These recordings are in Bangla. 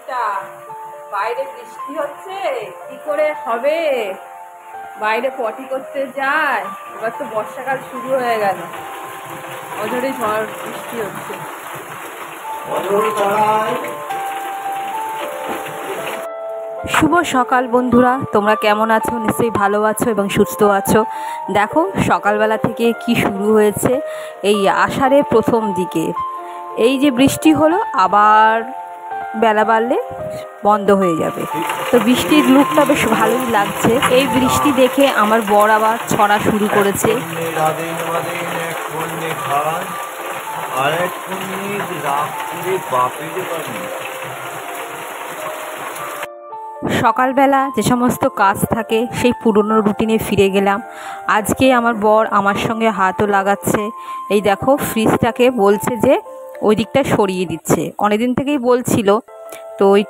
অবস্থা, বাইরে বৃষ্টি হচ্ছে, কি করে হবে? বাইরে পটি করতে যায়, এবার তো বর্ষাকাল শুরু হয়ে গেল, অঝরে ঝড় বৃষ্টি হচ্ছে। শুভ সকাল বন্ধুরা, তোমরা কেমন আছো? নিশ্চয়ই ভালো আছো এবং সুস্থ আছো। দেখো সকালবেলা থেকে কি শুরু হয়েছে এই আষাঢ়ের প্রথম দিকে। এই যে বৃষ্টি হলো, আবার বেলা বাড়লে বন্ধ হয়ে যাবে। তো বৃষ্টির লুকটা বেশ ভালোই লাগছে। এই বৃষ্টি দেখে আমার বর আবার ছড়া শুরু করেছে। সকালবেলা যে সমস্ত কাজ থাকে সেই পুরনো রুটিনে ফিরে গেলাম। আজকে আমার বর আমার সঙ্গে হাতও লাগাচ্ছে। এই দেখো ফ্রিজটাকে বলছে যে ওই দিকটা সরিয়ে দিচ্ছে, অনেকদিন থেকেই বলছিল। তো ওই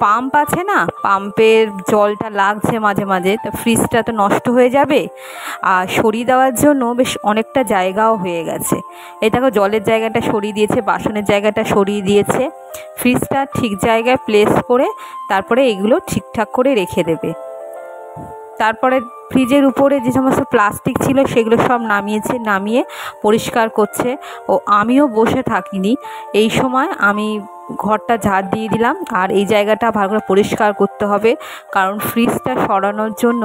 পাম্প আছে না, পাম্পের জলটা লাগছে মাঝে মাঝে, তো ফ্রিজটা তো নষ্ট হয়ে যাবে। আর সরিয়ে দেওয়ার জন্য বেশ অনেকটা জায়গাও হয়ে গেছে। এই দেখো জলের জায়গাটা সরিয়ে দিয়েছে, বাসনের জায়গাটা সরিয়ে দিয়েছে। ফ্রিজটা ঠিক জায়গায় প্লেস করে তারপরে এগুলো ঠিকঠাক করে রেখে দেবে। তারপরে ফ্রিজের উপরে যে সমস্ত প্লাস্টিক ছিল সেগুলো সব নামিয়ে পরিষ্কার করছে। ও আমিও বসে থাকিনি, এই সময় আমি ঘরটা ঝাড় দিয়ে দিলাম। আর এই জায়গাটা ভালো করে পরিষ্কার করতে হবে, কারণ ফ্রিজটা সরানোর জন্য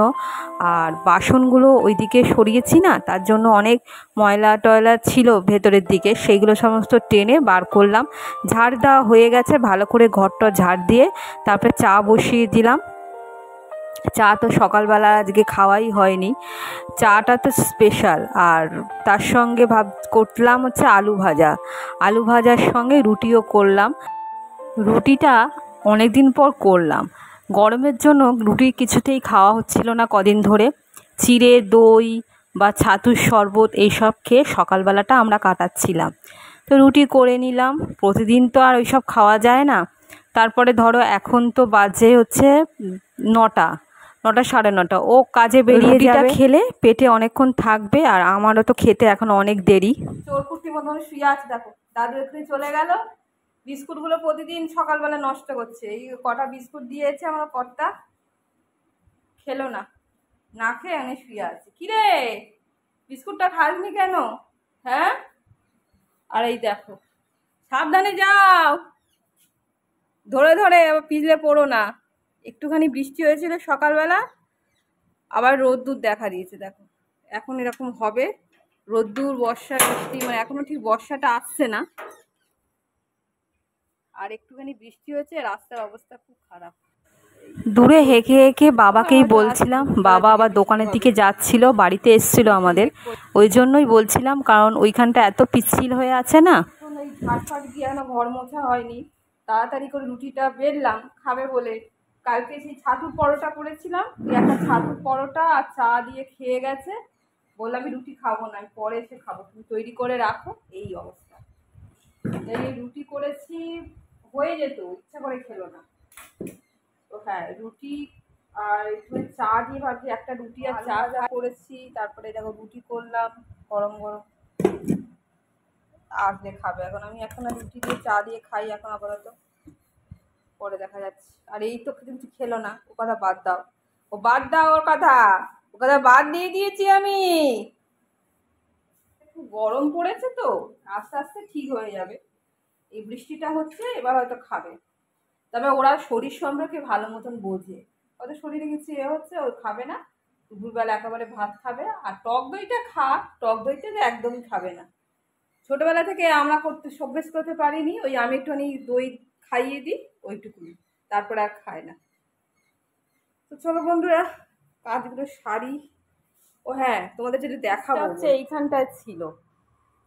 আর বাসনগুলো ওইদিকে সরিয়েছি না, তার জন্য অনেক ময়লা টয়লা ছিল ভেতরের দিকে, সেইগুলো সমস্ত টেনে বার করলাম। ঝাড় দেওয়া হয়ে গেছে, ভালো করে ঘরটা ঝাড় দিয়ে তারপরে চা বসিয়ে দিলাম। চা তো সকালবেলা আজকে খাওয়াই হয়নি, চাটা তো স্পেশাল। আর তার সঙ্গে করলাম হচ্ছে আলু ভাজার সঙ্গে রুটিও করলাম। রুটিটা অনেক দিন পর করলাম, গরমের জন্য রুটি কিছুতেই খাওয়া হচ্ছিল না কদিন ধরে। চিড়ে দই বা ছাতুর শরবত এইসব খেয়ে সকালবেলাটা আমরা কাটাচ্ছিলাম। তো রুটি করে নিলাম, প্রতিদিন তো আর ওইসব খাওয়া যায় না। তারপরে ধরো এখন তো বাজে হচ্ছে 9টা 9:30, ও কাজে বেরিয়ে যাবে। খেলে পেটে অনেকক্ষণ থাকবে, আর আমারও তো খেতে এখন অনেক দেরি। চোরকুটি মতন শুয়ে আছে, দেখো দাদু এখানে চলে গেল। বিস্কুটগুলো প্রতিদিন সকালবেলা নষ্ট করছে। এই কটা বিস্কুট দিয়েছে আমার কর্তা, খেলো না, না খেয়ে এনে শুয়ে আছে। কিরে বিস্কুটটা খাসনি কেন? হ্যাঁ, আর এই দেখো, সাবধানে যাও, ধরে ধরে আবার পিছলে পড়ো না। একটুখানি বৃষ্টি হয়েছিল সকালবেলা, আবার রোদ্দুর দেখা দিয়েছে। দেখো এখন এরকম হবে, রোদ্দুর বর্ষা বৃষ্টি, মানে এখনো ঠিক বর্ষাটা আসছে না। আর একটুখানি বৃষ্টি হয়েছে, রাস্তার অবস্থা খুব খারাপ। দূরে হেঁকে হেঁকে বাবাকেই বলছিলাম, বাবা আবার দোকানের দিকে যাচ্ছিল, বাড়িতে এসছিল আমাদের, ওই জন্যই বলছিলাম, কারণ ওইখানটা এত পিচ্ছিল হয়ে আছে না। ওই ঝাড় ফাট দিয়ে এখনো ঘর মোছা হয়নি, তাড়াতাড়ি করে রুটিটা বেললাম খাবে বলে। কালকে সেই ছাতুর পরোটা করেছিলাম, একটা ছাতুর পরোটা আর চা দিয়ে খেয়ে গেছে। বললাম আমি রুটি খাবো না, আমি পরে এসে খাবো, তুমি তৈরি করে রাখো। এই অবস্থা, এই রুটি করেছি, হয়ে যেত, ইচ্ছা করে খেলো না। তো হ্যাঁ, রুটি আর একটু চা দিয়ে ভাবছি একটা রুটি আর চা করেছি। তারপরে দেখো রুটি করলাম গরম গরম, আসলে খাবে। এখন আমি এখন রুটি দিয়ে চা দিয়ে খাই এখন আপাতত, পরে দেখা যাচ্ছে। আর এই তো কিছু খেলো না, ও কথা বাদ দাও, ও বাদ দাও, ওর কথা বাদ দিয়ে দিয়েছি আমি। খুব গরম পড়েছে তো, আস্তে আস্তে ঠিক হয়ে যাবে। এই বৃষ্টিটা হচ্ছে, এবার হয়তো খাবে। তবে ওরা শরীর সম্পর্কে ভালো মতন বোঝে, ওদের শরীরে কিছু হচ্ছে, ও খাবে না। দুপুরবেলা একেবারে ভাত খাবে। আর টক দইটা টক দইটা তো একদমই খাবে না। ছোটবেলা থেকে আমরা অভ্যেস করতে পারিনি, ওই আমি একটুখানি দই খাইয়ে দিই ওইটুকুনি, তারপরে আর খায় না। তো চলো বন্ধুরা, কাজগুলো সারি। ও হ্যাঁ, তোমাদের যদি দেখাবো, হচ্ছে এইখানটায় ছিল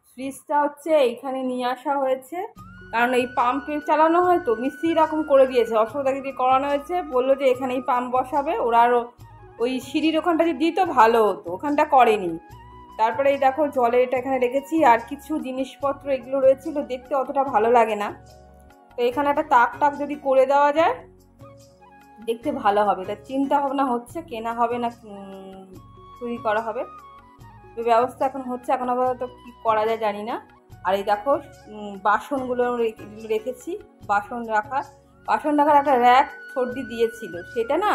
ফ্রিজটা, হচ্ছে এইখানে নিয়ে আসা হয়েছে, কারণ এই পাম্পে চালানো হয় তো, মিস্ত্রি এরকম করে দিয়েছে, অসুবিধাকে দিয়ে করানো হয়েছে। বললো যে এখানেই পাম্প বসাবে, ওরা আরও ওই সিঁড়ির ওখানটা যদি দিত ভালো হতো, ওখানটা করেনি। তারপরে এই দেখো জলের এটা এখানে রেখেছি, আর কিছু জিনিসপত্র এগুলো রয়েছিল, দেখতে অতটা ভালো লাগে না। তো এখানে একটা তাক যদি করে দেওয়া যায় দেখতে ভালো হবে। তার চিন্তা ভাবনা হচ্ছে, কেনা হবে না তৈরি করা হবে, তো ব্যবস্থা এখন হচ্ছে। এখন আপাতত কী করা যায় জানি না। আর এই দেখো বাসনগুলো রেখেছি, বাসন রাখা, বাসন রাখার একটা র্যাক সর্দি দিয়েছিল, সেটা না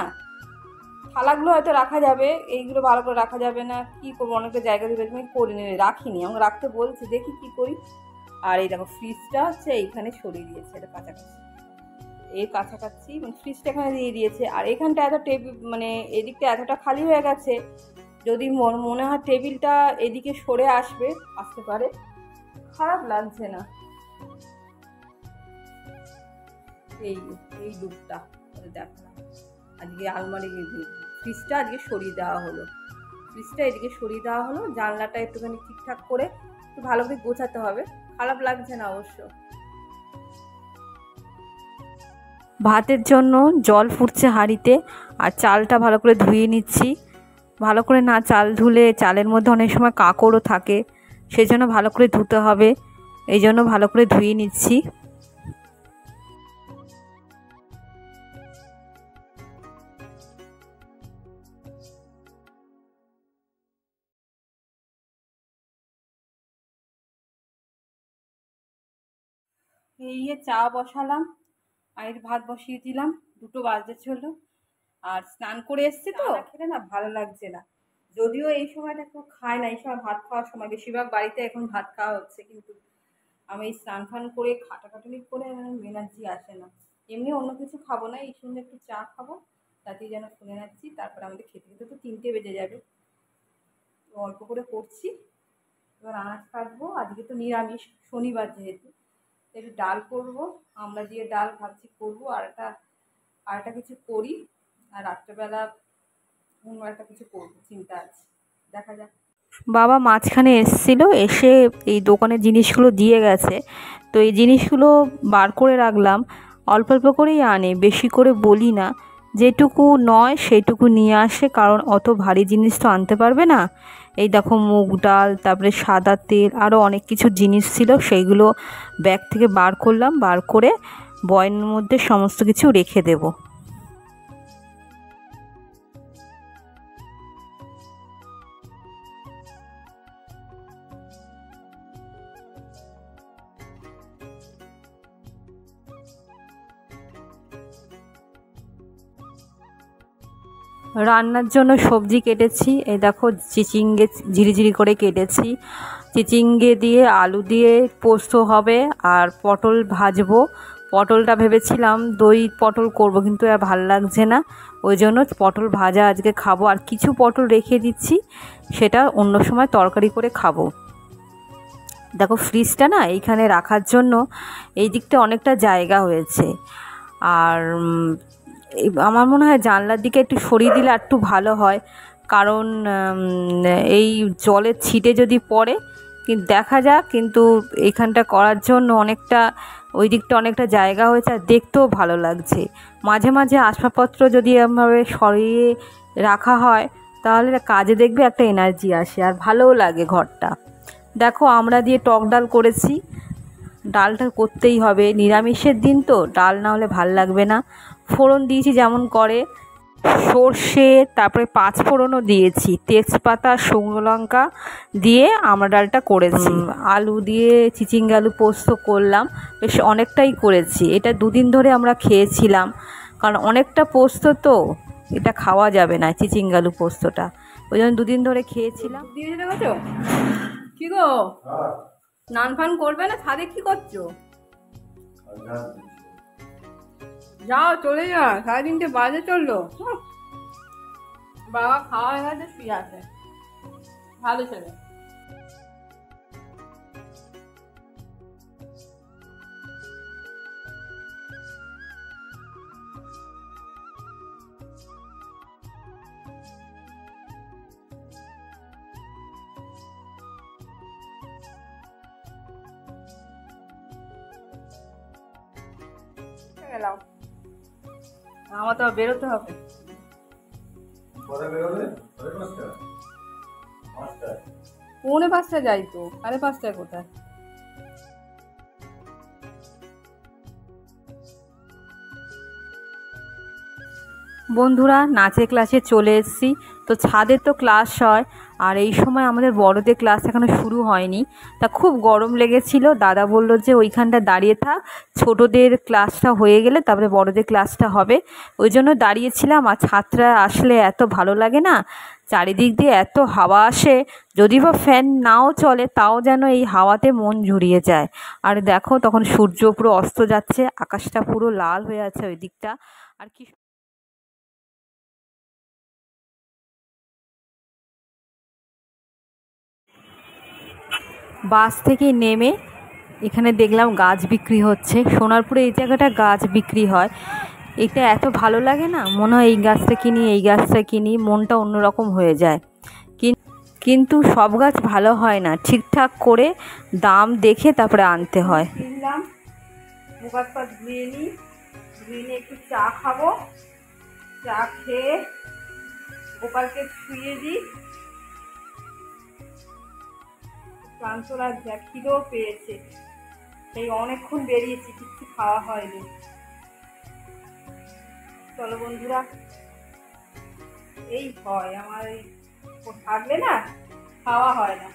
থালাগুলো হয়তো রাখা যাবে, এইগুলো ভালো করে রাখা যাবে না, কি করবো, অনেকটা জায়গা দিবে, তুমি করে নেবে, রাখিনি, আমাকে রাখতে বলছি, দেখি কি করি। আর এই দেখো ফ্রিজটা হচ্ছে এইখানে সরিয়ে দিয়েছে, এটা কাছাকাছি, এর কাছাকাছি মানে ফ্রিজটা এখানে দিয়ে দিয়েছে। আর এখানটা এত টেবিল মানে এদিকটা এতটা খালি হয়ে গেছে, যদি মনে হয় টেবিলটা এদিকে সরে আসতে পারে, খারাপ লাগছে না। এই এই লুকটা দেখলাম আজকে, আলমারি ফ্রিজটা আজকে সরিয়ে দেওয়া হলো, ফ্রিজটা এদিকে সরিয়ে দেওয়া হলো, জানলাটা একটুখানি ঠিকঠাক করে একটু ভালো করে গোছাতে হবে, খারাপ লাগছে না অবশ্য। ভাতের জন্য জল ফুটছে হাঁড়িতে, আর চালটা ভালো করে ধুয়ে নিচ্ছি। ভালো করে না চাল ধুলে চালের মধ্যে অনেক সময় কাঁকড়ও থাকে, সেই জন্য ভালো করে ধুতে হবে, এই জন্য ভালো করে ধুয়ে নিচ্ছি। এই চা বসালাম, আর ভাত বসিয়ে দিলাম, 2টো বাজতে চললো। আর স্নান করে এসছি তো, খেলে না ভালো লাগছে না, যদিও এই সময়টা কেউ খায় না, এই সময় ভাত খাওয়ার সময় বেশিরভাগ বাড়িতে এখন ভাত খাওয়া হচ্ছে, কিন্তু আমি স্নান ফান করে খাটাখাটুনি করে এনার্জি আসে না। এমনি অন্য কিছু খাবো না, এই সঙ্গে একটু চা খাবো, তাতেই যেন শুনে যাচ্ছি। তারপরে আমাদের খেতে খেতে তো 3টে বেজে যাবে, তো অল্প করে করছি। এবার আনাজ কাটবো, আজকে তো নিরামিষ, শনিবার যেহেতু, একটু ডাল করবো, আমড়া দিয়ে ডাল ভাবছি করবো, আর একটা কিছু করি, আর রাত্রেবেলা অন্য একটা কিছু করবো চিন্তা আছে, দেখা যাক। বাবা মাঝখানে এসেছিলো, এসে এই দোকানের জিনিসগুলো দিয়ে গেছে, তো এই জিনিসগুলো বার করে রাখলাম, অল্প অল্প করেই আনে, বেশি করে বলি না, যেটুকু নয় সেইটুকু নিয়ে আসে, কারণ অত ভারী জিনিস তো আনতে পারবে না। এই দেখো মুগ ডাল, তারপরে সাদা তেল, আরও অনেক কিছু জিনিস ছিল, সেইগুলো ব্যাগ থেকে বার করলাম, বার করে বয়ামের মধ্যে সমস্ত কিছু রেখে দেবো। রান্নার জন্য সবজি কেটেছি, এই দেখো চিচিঙ্গে ঝিরিঝিরি করে কেটেছি, চিচিঙ্গে দিয়ে আলু দিয়ে পোস্ত হবে, আর পটল ভাজবো। পটলটা ভেবেছিলাম দই পটল করব, কিন্তু আর ভাল লাগছে না, ওই জন্য পটল ভাজা আজকে খাবো, আর কিছু পটল রেখে দিচ্ছি, সেটা অন্য সময় তরকারি করে খাবো। দেখো ফ্রিজটা না এইখানে রাখার জন্য এই দিকটা অনেকটা জায়গা হয়েছে, আর আমার মনে হয় জানলার দিকে একটু সরিয়ে দিলে একটু ভালো হয়, কারণ এই জলের ছিটে যদি পড়ে, কিন্তু দেখা যাক, কিন্তু এইখানটা করার জন্য অনেকটা ওই দিকটা অনেকটা জায়গা হয়েছে, আর দেখতেও ভালো লাগছে। মাঝে মাঝে আসবাবপত্র যদি এমনভাবে সরিয়ে রাখা হয়, তাহলে কাজে দেখবে একটা এনার্জি আসে, আর ভালোও লাগে ঘরটা। দেখো আমরা দিয়ে টক ডাল করেছি, ডালটা করতেই হবে, নিরামিষের দিন তো ডাল না হলে ভাল লাগবে না। ফোড়ন দিয়েছি যেমন করে, সর্ষে, তারপরে 5 ফোড়নও দিয়েছি, তেজপাতা, শুকনো লঙ্কা দিয়ে আমরা ডালটা করেছি। আলু দিয়ে চিচিঙ্গে আলু পোস্ত করলাম, বেশ অনেকটাই করেছি, এটা 2 দিন ধরে আমরা খেয়েছিলাম, কারণ অনেকটা পোস্ত তো এটা খাওয়া যাবে না, চিচিঙ্গে আলু পোস্তটা, ওই জন্য 2 দিন ধরে খেয়েছিলাম। কি গো, স্নান ফান করবে না, ছাদে কি করছো? যাও, চলে যা, 3:30 বাজে চললো। বাবা খাওয়া হয়ে গেছে, শুয়ে আছে, ভালো ছেলে। গেলাম, আমার তো বেরোতে হবে। 4:45 যাই তো, 5:30 কোথায়? বন্ধুরা, নাচের ক্লাসে চলে এসেছি। তো ছাদে তো ক্লাস হয়, আর এই সময় আমাদের বড়দের ক্লাস এখনো শুরু হয়নি। তা খুব গরম লেগেছিল। দাদা বলল যে ওইখানটা দাঁড়িয়ে থাক, ছোটদের ক্লাসটা হয়ে গেলে তারপরে বড়দের ক্লাসটা হবে। ওই জন্য দাঁড়িয়েছিলাম। আর ছাদটা আসলে এত ভালো লাগে না, চারিদিক দিয়ে এত হাওয়া আসে, যদি বা ফ্যান নাও চলে তাও যেন এই হাওয়াতে মন জুড়িয়ে যায়। আর দেখো, তখন সূর্য পুরো অস্ত যাচ্ছে, আকাশটা পুরো লাল হয়ে আছে ওই দিকটা। আর কি বাস থেকে নেমে এখানে দেখলাম গাছ বিক্রি হচ্ছে। সোনারপুরে এই জায়গাটা গাছ বিক্রি হয়। এটা এত ভালো লাগে না, মনে হয় এই গাছটা কিনি, এই গাছটা কিনি, মনটা অন্যরকম হয়ে যায়। কিন্তু সব গাছ ভালো হয় না, ঠিকঠাক করে দাম দেখে তারপরে আনতে হয়। কিনলাম, মুখ হাত পা ধুয়ে নিই, ধুয়ে নিয়ে একটু চা খাবো। চা খেয়ে গোপালকে শুয়ে দিই। ক্লান্ত লাগছে, খিদেও পেয়েছে, এই অনেকক্ষণ বেরিয়েছি, কিছু খাওয়া হয়নি। চলো বন্ধুরা, এই হয় আমার, এই থাকলে না খাওয়া হয় না।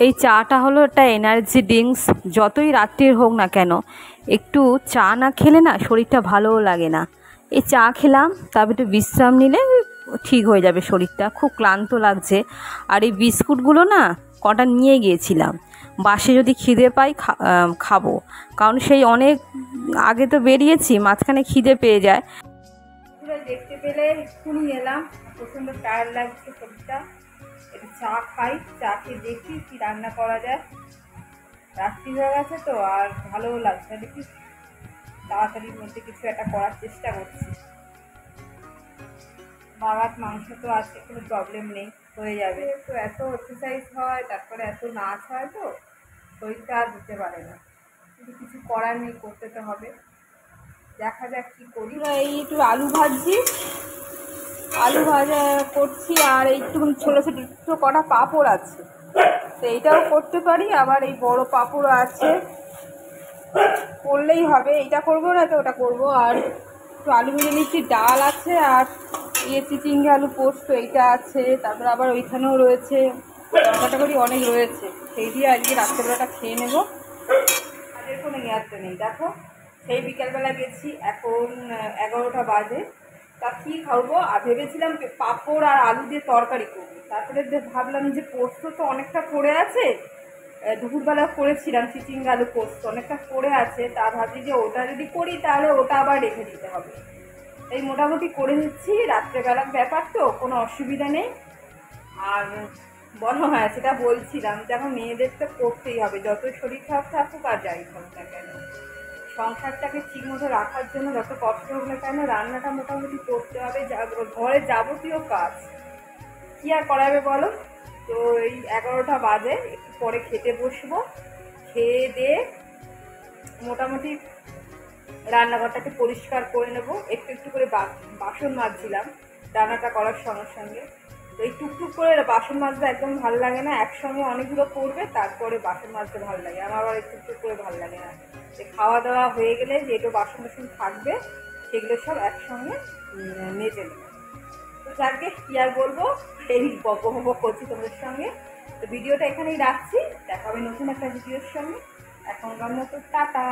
এই চাটা হলো একটা এনার্জি ড্রিঙ্কস। যতই রাত্রির হোক না কেন, একটু চা না খেলে না শরীরটা ভালোও লাগে না। এই চা খেলাম, তারপর একটু বিশ্রাম নিলে ঠিক হয়ে যাবে শরীরটা। খুব ক্লান্ত লাগছে। আর এই বিস্কুটগুলো না কটা নিয়ে গিয়েছিলাম, বাসে যদি খিদে পাই খাবো, কারণ সেই অনেক আগে তো বেরিয়েছি, মাঝখানে খিদে পেয়ে যায়। দেখতে পেলে এক্ষুনি এলাম, প্রচণ্ড টায়ার্ড লাগছে শরীরটা। একটু চা খাই, চা খেয়ে দেখি কি রান্না করা যায়। রাত্রি হয়ে গেছে তো, আর ভালোও লাগছে, দেখি তাড়াতাড়ির মধ্যে কিছু একটা করার চেষ্টা করছি। বাগাত মাংস তো আছে, কোনো প্রবলেম নেই, হয়ে যাবে। তো এত এক্সারসাইজ হয়, তারপরে এত নাচ হয়, তো শরীরটা আর দিতে পারে না, কিন্তু কিছু করার নেই, করতে তো হবে। দেখা যাক কী করি। এই একটু আলু ভাজছি, আলু ভাজা করছি, আর একটু ছোটো ছোটো কটা পাঁপড় আছে, তো এইটাও করতে পারি। আবার এই বড় পাঁপড় আছে, করলেই হবে। এইটা করবো না তো ওটা করবো। আর একটু আলু ভেজে নিচ্ছি, ডাল আছে, আর চিচিঙ্গে আলু পোস্ত এইটা আছে। তারপর আবার ওইখানেও রয়েছে, কাটাকাটি অনেক রয়েছে, সেই দিয়ে আজকে রাত্রেবেলাটা খেয়ে নেবো। কাজের কোনো জ্ঞাত নেই। দেখো, সেই বিকালবেলা গেছি, এখন 11টা বাজে। তা কী খাবো, আর ভেবেছিলাম পাঁপড় আর আলু দিয়ে তরকারি করবো। তারপরে ভাবলাম যে পোস্ত তো অনেকটা পড়ে আছে, দুপুরবেলা করেছিলাম চিচিঙ্গে আলু পোস্ত, অনেকটা পড়ে আছে। তা ভাবছি যে ওটা যদি করি তাহলে ওটা আবার রেখে দিতে হবে। এই মোটামুটি করে নিচ্ছি, রাত্রেবেলার ব্যাপার তো কোনো অসুবিধা নেই। আর বলো, হ্যাঁ সেটা বলছিলাম, দেখো মেয়েদের তো করতেই হবে, যত শরীর খারাপ থাকুক আর যাই থাকুক না কেন, সংসারটাকে ঠিক মতো রাখার জন্য যত কষ্ট হোক না কেন, রান্নাটা মোটামুটি করতে হবে। ঘরে যাবতীয় কাজ কী আর করাবে বলো। তো এই 11টা বাজে, একটু পরে খেতে বসবো। খেয়ে দিয়ে মোটামুটি রান্নাঘরটাকে পরিষ্কার করে নেব। একটু একটু করে বাসন মাজছিলাম রান্নাটা করার সঙ্গে সঙ্গে। তো এই টুকটুক করে বাসন মাজতে একদম ভালো লাগে না, একসঙ্গে অনেকগুলো করবে তারপরে বাসন মাজতে ভালো লাগে। আমার আবার একটু টুক করে ভালো লাগে না। যে খাওয়া দাওয়া হয়ে গেলে যেহেতু বাসন বাসন থাকবে, সেগুলো সব একসঙ্গে মেজে নেবে। তো যাকে কী আর বলবো, এই বক করছি তোমাদের সঙ্গে। তো ভিডিওটা এখানেই রাখছি, দেখা হবে নতুন একটা ভিডিওর সঙ্গে। এখনকার মতো টাটা।